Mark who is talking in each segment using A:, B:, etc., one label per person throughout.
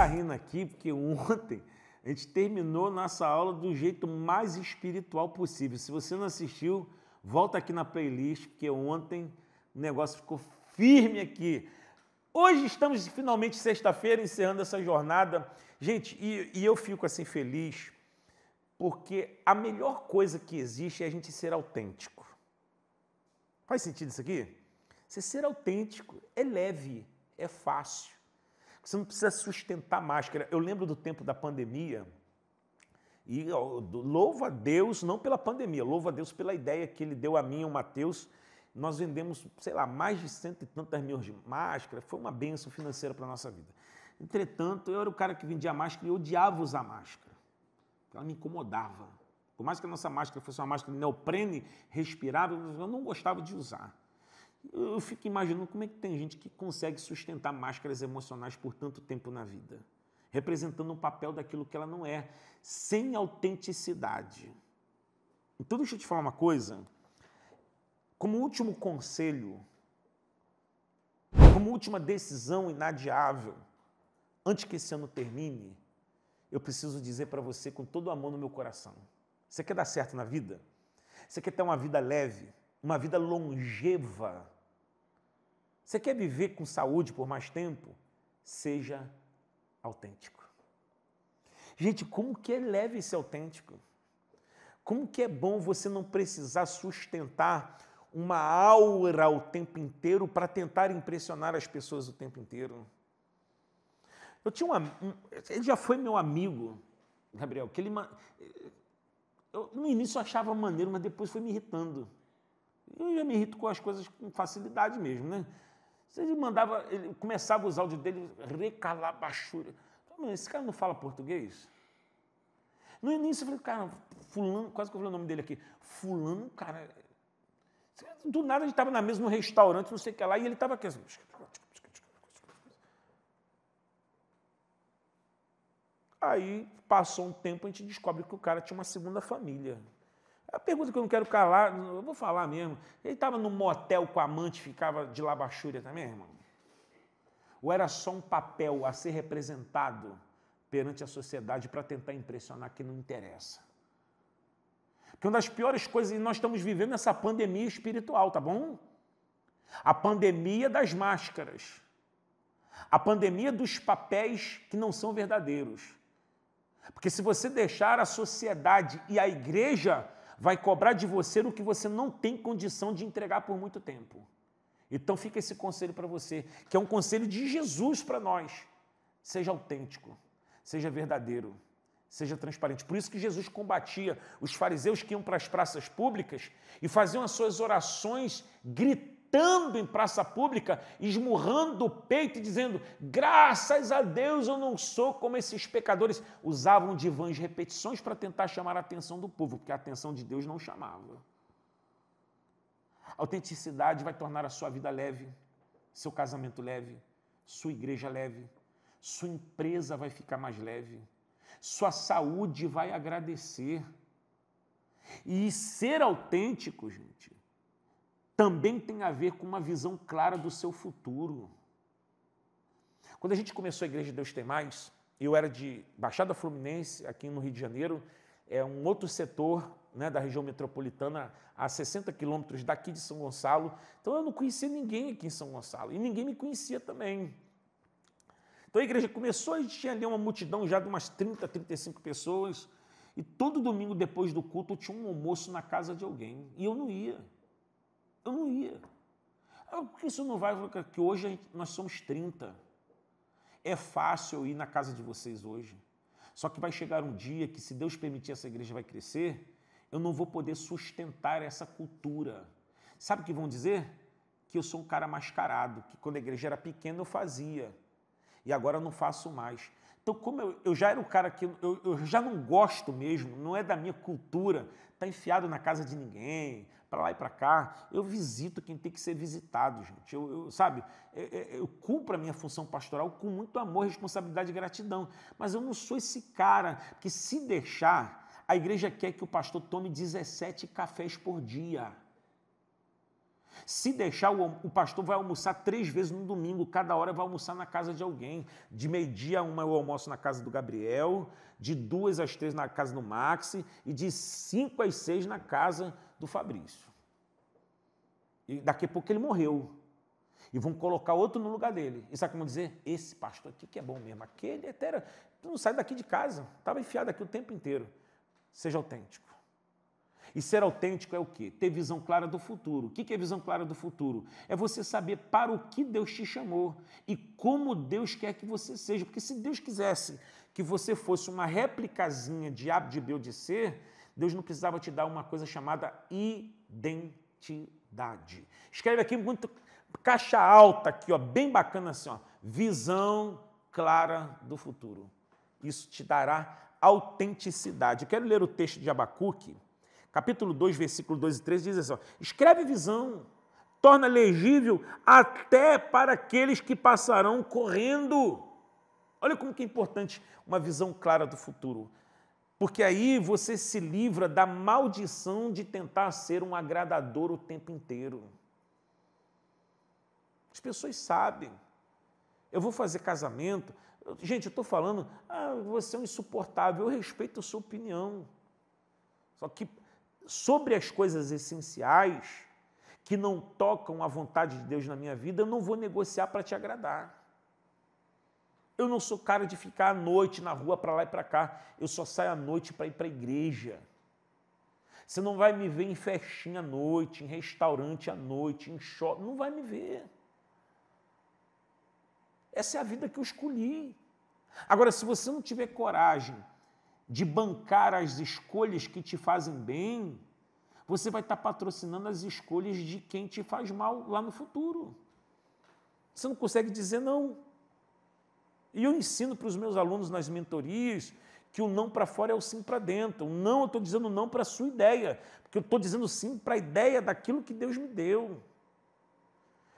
A: tá rindo aqui porque ontem a gente terminou nossa aula do jeito mais espiritual possível. Se você não assistiu, volta aqui na playlist, porque ontem o negócio ficou firme aqui. Hoje estamos finalmente sexta-feira, encerrando essa jornada. Gente, e eu fico assim feliz, porque a melhor coisa que existe é a gente ser autêntico. Faz sentido isso aqui? Você ser autêntico é leve, é fácil. Você não precisa sustentar máscara. Eu lembro do tempo da pandemia, e louvo a Deus, não pela pandemia, louvo a Deus pela ideia que ele deu a mim e ao Mateus. Nós vendemos, sei lá, mais de 100 e tantas mil de máscara, foi uma bênção financeira para a nossa vida. Entretanto, eu era o cara que vendia máscara e eu odiava usar máscara. Ela me incomodava. Por mais que a nossa máscara fosse uma máscara de neoprene, respirável, eu não gostava de usar. Eu fico imaginando como é que tem gente que consegue sustentar máscaras emocionais por tanto tempo na vida, representando um papel daquilo que ela não é, sem autenticidade. Então, deixa eu te falar uma coisa. Como último conselho, como última decisão inadiável, antes que esse ano termine, eu preciso dizer para você com todo o amor no meu coração. Você quer dar certo na vida? Você quer ter uma vida leve? Uma vida longeva? Você quer viver com saúde por mais tempo? Seja autêntico. Gente, como que é leve ser autêntico? Como que é bom você não precisar sustentar uma aura o tempo inteiro para tentar impressionar as pessoas o tempo inteiro? Eu tinha ele já foi meu amigo, Gabriel, que no início eu achava maneiro, mas depois foi me irritando. Eu já me irrito com as coisas com facilidade mesmo, né? Ele começava os áudios dele, recalabachura. Esse cara não fala português? No início eu falei, cara, fulano, quase que eu falei o nome dele aqui, fulano, cara, do nada a gente estava na mesma restaurante, não sei o que lá, e ele estava aqui assim. Aí, passou um tempo, a gente descobre que o cara tinha uma segunda família. A pergunta que eu não quero calar, eu vou falar mesmo. Ele estava num motel com a amante, ficava de labachúria também, irmão? Ou era só um papel a ser representado perante a sociedade para tentar impressionar quem não interessa? Porque uma das piores coisas, e nós estamos vivendo essa pandemia espiritual, tá bom? A pandemia das máscaras. A pandemia dos papéis que não são verdadeiros. Porque se você deixar, a sociedade e a igreja vai cobrar de você o que você não tem condição de entregar por muito tempo. Então fica esse conselho para você, que é um conselho de Jesus para nós. Seja autêntico, seja verdadeiro, seja transparente. Por isso que Jesus combatia os fariseus que iam para as praças públicas e faziam as suas orações gritando em praça pública, esmurrando o peito e dizendo, graças a Deus eu não sou como esses pecadores. Usavam de vãs repetições para tentar chamar a atenção do povo, porque a atenção de Deus não chamava. A autenticidade vai tornar a sua vida leve, seu casamento leve, sua igreja leve, sua empresa vai ficar mais leve, sua saúde vai agradecer. E ser autêntico, gente, também tem a ver com uma visão clara do seu futuro. Quando a gente começou a Igreja de Deus Tem Mais, eu era de Baixada Fluminense, aqui no Rio de Janeiro, é um outro setor, né, da região metropolitana, a 60 quilômetros daqui de São Gonçalo. Então eu não conhecia ninguém aqui em São Gonçalo, e ninguém me conhecia também. Então a igreja começou, a gente tinha ali uma multidão já de umas 30, 35 pessoas, e todo domingo depois do culto tinha um almoço na casa de alguém, e eu não ia. Eu não ia. Por que isso não vai? Porque hoje nós somos 30. É fácil eu ir na casa de vocês hoje. Só que vai chegar um dia que, se Deus permitir, essa igreja vai crescer, eu não vou poder sustentar essa cultura. Sabe o que vão dizer? Que eu sou um cara mascarado, que quando a igreja era pequena eu fazia, e agora eu não faço mais. Então, como eu já era o cara que eu já não gosto mesmo, não é da minha cultura, estar enfiado na casa de ninguém, para lá e para cá, eu visito quem tem que ser visitado, gente. Eu cumpro a minha função pastoral com muito amor, responsabilidade e gratidão, mas eu não sou esse cara que, se deixar, a igreja quer que o pastor tome 17 cafés por dia. Se deixar, o pastor vai almoçar 3 vezes no domingo, cada hora vai almoçar na casa de alguém. De meio-dia a 1 eu almoço na casa do Gabriel, de 2 às 3 na casa do Maxi e de 5 às 6 na casa do Fabrício. E daqui a pouco ele morreu. E vão colocar outro no lugar dele. E sabe como dizer? Esse pastor aqui que é bom mesmo. Aquele até tu não sai daqui de casa. Estava enfiado aqui o tempo inteiro. Seja autêntico. E ser autêntico é o quê? Ter visão clara do futuro. O que é visão clara do futuro? É você saber para o que Deus te chamou e como Deus quer que você seja. Porque se Deus quisesse que você fosse uma réplicazinha de A, de B ou de C, Deus não precisava te dar uma coisa chamada identidade. Escreve aqui muito caixa alta aqui, ó, bem bacana assim, ó, visão clara do futuro. Isso te dará autenticidade. Eu quero ler o texto de Abacuque, capítulo 2, versículo 2 e 3, diz assim, ó, escreve visão, torna legível até para aqueles que passarão correndo. Olha como que é importante uma visão clara do futuro. Porque aí você se livra da maldição de tentar ser um agradador o tempo inteiro. As pessoas sabem. Eu vou fazer casamento. Gente, eu estou falando, você é um insuportável. Eu respeito a sua opinião. Só que sobre as coisas essenciais que não tocam a vontade de Deus na minha vida, eu não vou negociar para te agradar. Eu não sou cara de ficar à noite na rua para lá e para cá. Eu só saio à noite para ir para a igreja. Você não vai me ver em festinha à noite, em restaurante à noite, em shopping. Não vai me ver. Essa é a vida que eu escolhi. Agora, se você não tiver coragem de bancar as escolhas que te fazem bem, você vai estar patrocinando as escolhas de quem te faz mal lá no futuro. Você não consegue dizer não. E eu ensino para os meus alunos nas mentorias que o não para fora é o sim para dentro. O não, eu estou dizendo não para a sua ideia, porque eu estou dizendo sim para a ideia daquilo que Deus me deu.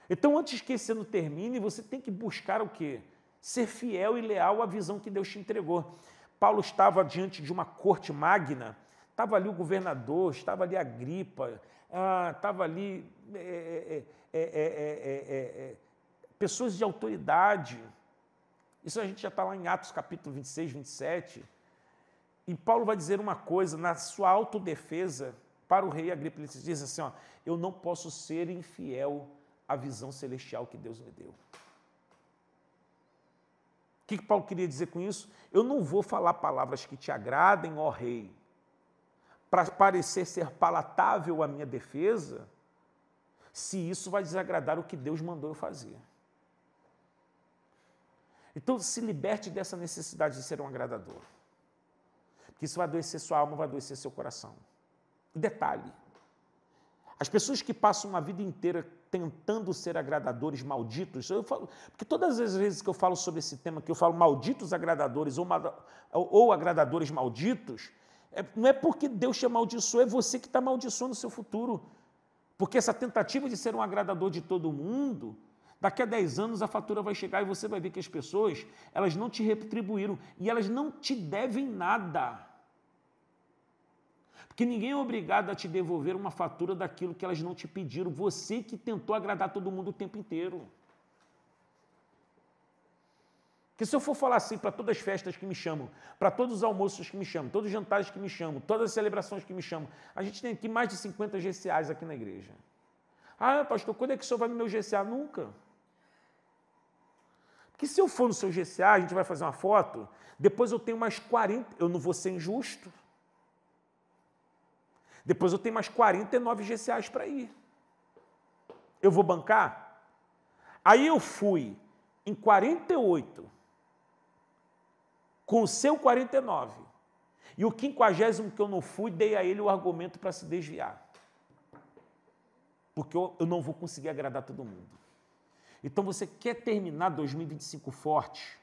A: Então, antes que esse ano termine, você tem que buscar o quê? Ser fiel e leal à visão que Deus te entregou. Paulo estava diante de uma corte magna, estava ali o governador, estava ali a Agripa, estava ali pessoas de autoridade. Isso a gente já está lá em Atos capítulo 26, 27. E Paulo vai dizer uma coisa, na sua autodefesa, para o rei Agripa, ele diz assim, ó, eu não posso ser infiel à visão celestial que Deus me deu. O que Paulo queria dizer com isso? Eu não vou falar palavras que te agradem, ó rei, para parecer ser palatável à minha defesa, se isso vai desagradar o que Deus mandou eu fazer. Então, se liberte dessa necessidade de ser um agradador. Porque isso vai adoecer sua alma, vai adoecer seu coração. E detalhe, as pessoas que passam uma vida inteira tentando ser agradadores malditos, eu falo, porque todas as vezes que eu falo sobre esse tema, que eu falo malditos agradadores ou agradadores malditos, não é porque Deus te amaldiçoou, é você que está amaldiçoando o seu futuro. Porque essa tentativa de ser um agradador de todo mundo, daqui a 10 anos a fatura vai chegar e você vai ver que as pessoas, elas não te retribuíram e elas não te devem nada. Porque ninguém é obrigado a te devolver uma fatura daquilo que elas não te pediram. Você que tentou agradar todo mundo o tempo inteiro. Porque se eu for falar assim para todas as festas que me chamam, para todos os almoços que me chamam, todos os jantares que me chamam, todas as celebrações que me chamam, a gente tem aqui mais de 50 GCAs aqui na igreja. Pastor, quando é que o senhor vai no meu GCA? Nunca. Porque se eu for no seu GCA, a gente vai fazer uma foto, depois eu tenho mais 40, eu não vou ser injusto. Depois eu tenho mais 49 GCAs para ir. Eu vou bancar? Aí eu fui em 48, com o seu 49. E o 50º que eu não fui, dei a ele o argumento para se desviar. Porque eu não vou conseguir agradar todo mundo. Então você quer terminar 2025 forte,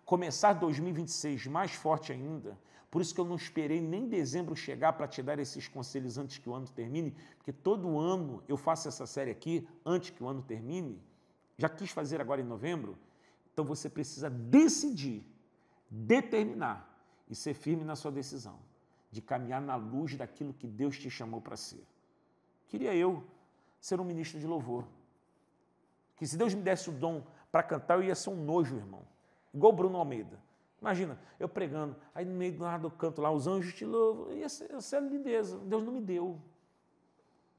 A: começar 2026 mais forte ainda. Por isso que eu não esperei nem dezembro chegar para te dar esses conselhos antes que o ano termine, porque todo ano eu faço essa série aqui antes que o ano termine. Já quis fazer agora em novembro. Então você precisa decidir, determinar e ser firme na sua decisão de caminhar na luz daquilo que Deus te chamou para ser. Queria eu ser um ministro de louvor. Que se Deus me desse o dom para cantar, eu ia ser um nojo, irmão. Igual o Bruno Almeida. Imagina, eu pregando, aí no meio do nada eu canto lá, os anjos te louvam, ia ser a lindeza. Deus não me deu.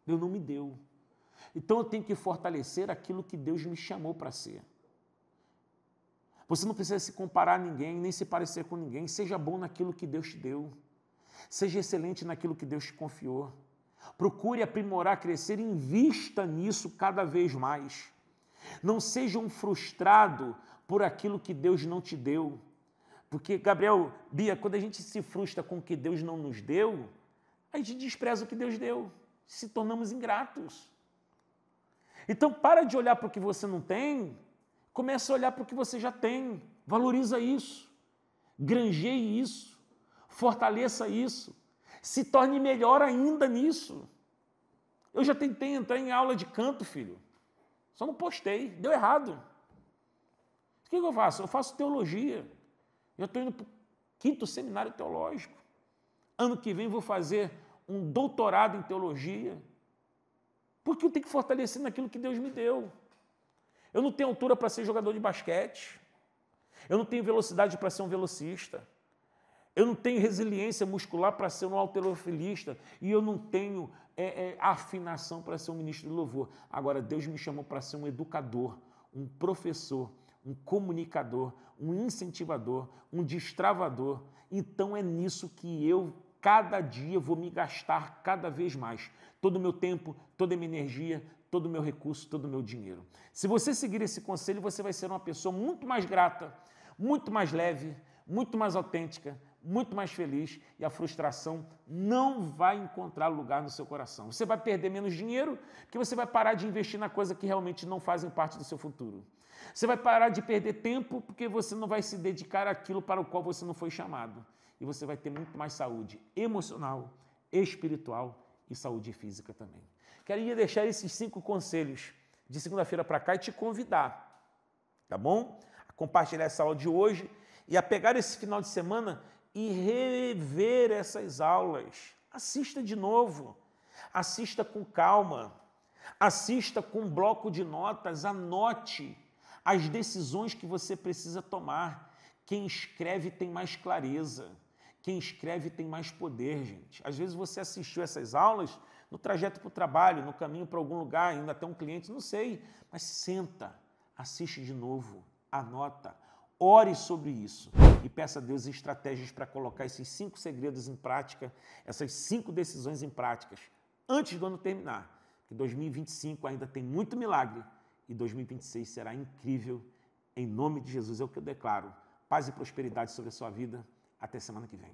A: Deus não me deu. Então eu tenho que fortalecer aquilo que Deus me chamou para ser. Você não precisa se comparar a ninguém, nem se parecer com ninguém. Seja bom naquilo que Deus te deu. Seja excelente naquilo que Deus te confiou. Procure aprimorar, crescer e invista nisso cada vez mais. Não seja um frustrado por aquilo que Deus não te deu. Porque, Gabriel, Bia, quando a gente se frustra com o que Deus não nos deu, a gente despreza o que Deus deu. Se tornamos ingratos. Então, para de olhar para o que você não tem, comece a olhar para o que você já tem. Valoriza isso. Granjeie isso. Fortaleça isso. Se torne melhor ainda nisso. Eu já tentei entrar em aula de canto, filho. Só não postei. Deu errado. O que eu faço? Eu faço teologia. Eu estou indo para o 5º seminário teológico. Ano que vem vou fazer um doutorado em teologia. Porque eu tenho que fortalecer naquilo que Deus me deu. Eu não tenho altura para ser jogador de basquete. Eu não tenho velocidade para ser um velocista. Eu não tenho resiliência muscular para ser um halterofilista. E eu não tenho afinação para ser um ministro de louvor. Agora, Deus me chamou para ser um educador, um professor, um comunicador, um incentivador, um destravador. Então é nisso que eu, cada dia, vou me gastar cada vez mais. Todo o meu tempo, toda a minha energia, todo o meu recurso, todo o meu dinheiro. Se você seguir esse conselho, você vai ser uma pessoa muito mais grata, muito mais leve, muito mais autêntica, muito mais feliz e a frustração não vai encontrar lugar no seu coração. Você vai perder menos dinheiro porque você vai parar de investir na coisa que realmente não fazem parte do seu futuro. Você vai parar de perder tempo porque você não vai se dedicar àquilo para o qual você não foi chamado. E você vai ter muito mais saúde emocional, espiritual e saúde física também. Queria deixar esses 5 conselhos de segunda-feira para cá e te convidar, tá bom? A compartilhar essa aula de hoje e a pegar esse final de semana e rever essas aulas. Assista de novo, assista com calma, assista com um bloco de notas, anote as decisões que você precisa tomar. Quem escreve tem mais clareza, quem escreve tem mais poder, gente. Às vezes você assistiu essas aulas no trajeto para o trabalho, no caminho para algum lugar, indo até um cliente, não sei, mas senta, assiste de novo, anota, ore sobre isso e peça a Deus estratégias para colocar esses 5 segredos em prática, essas 5 decisões em práticas, antes do ano terminar. Que 2025 ainda tem muito milagre e 2026 será incrível. Em nome de Jesus é o que eu declaro. Paz e prosperidade sobre a sua vida. Até semana que vem.